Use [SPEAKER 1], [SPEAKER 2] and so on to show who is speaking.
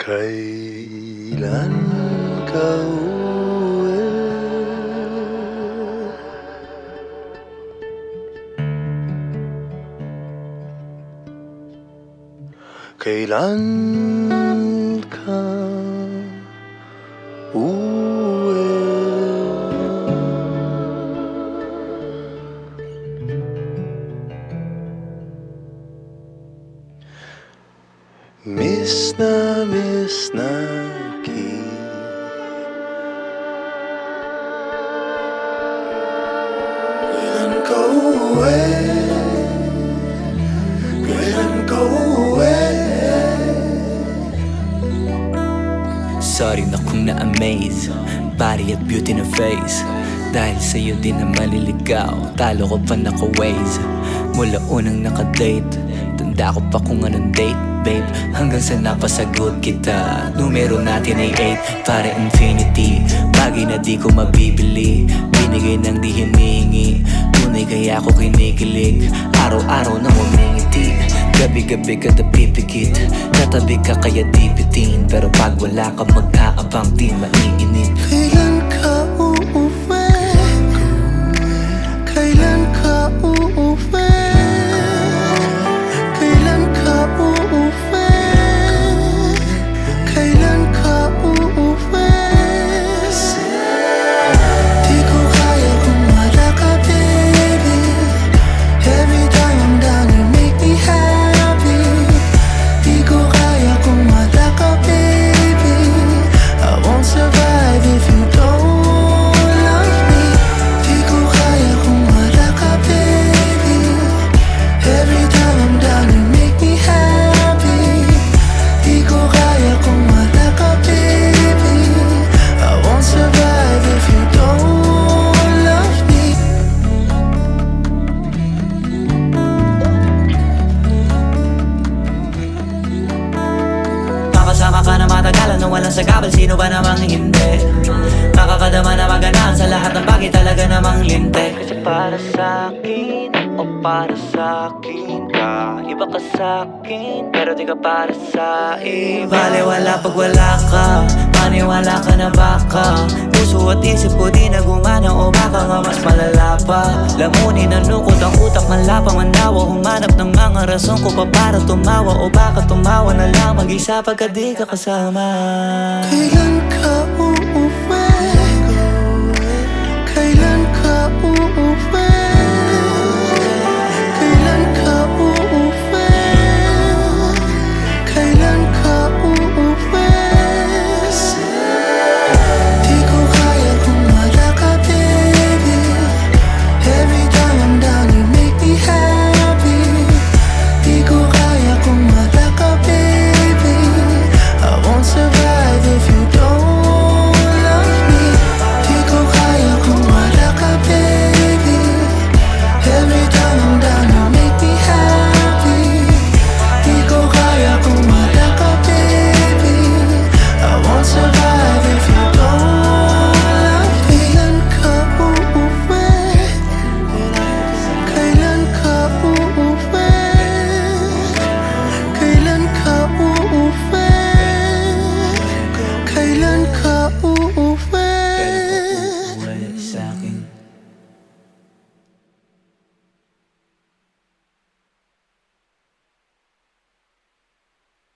[SPEAKER 1] Kailan ka uuwi? Kailan ka uuwi? Miss na kita. Kailan ka uuwi? Kailan ka uuwi?
[SPEAKER 2] Sorry na kung na-amaze, body at beauty na face. Dahil sa'yo din na maliligaw, talo ko pa naka-waze. Mula unang naka-date, tanda ko pa kung anong date, babe. Hanggang sa napasagot kita, numero natin ay 8 para infinity. Bagay na di ko mabibili, binigay ng di hinihingi. Tunay kaya ako kinikilig, araw-araw na umingiti. Gabi-gabi ka napipikit, tatabi ka kaya di bitin. Pero pag wala ka mag-aabang di maiinit.
[SPEAKER 1] Kailan ka uuwi? Kailan ka uuwi? Kailan ka uuwi? Kailan ka uuwi? Di ko kaya kung wala ka, baby. Every time I'm down you make me happy. Di ko kaya kung wala ka, baby. I won't survive if you don't love me. Di ko kaya kung wala ka, baby. Every time I'm down you make me happy. Di ko kaya kung wala ka, baby. I won't survive if you don't love me.
[SPEAKER 2] Makasama ka na matagalan nung walang sagabal, sino ba namang hindi? Nakakadama na maganaan sa lahat ng bagay, talaga namang linte. Kasi para sa'kin, o para sa'kin ka, iba ka sa'kin, pero di ka para sa iba. Baliwala pag wala ka, maniwala ka na baka puso at isip ko di na gumana, o baka nga mas malala pa. Lamunin ang lungkot ang utak, manlapang manawa, humanap ng mga rason ko pa para tumawa, o baka tumawa na lang mag-isa pagka di ka kasama.
[SPEAKER 1] Kailan ka uuwi?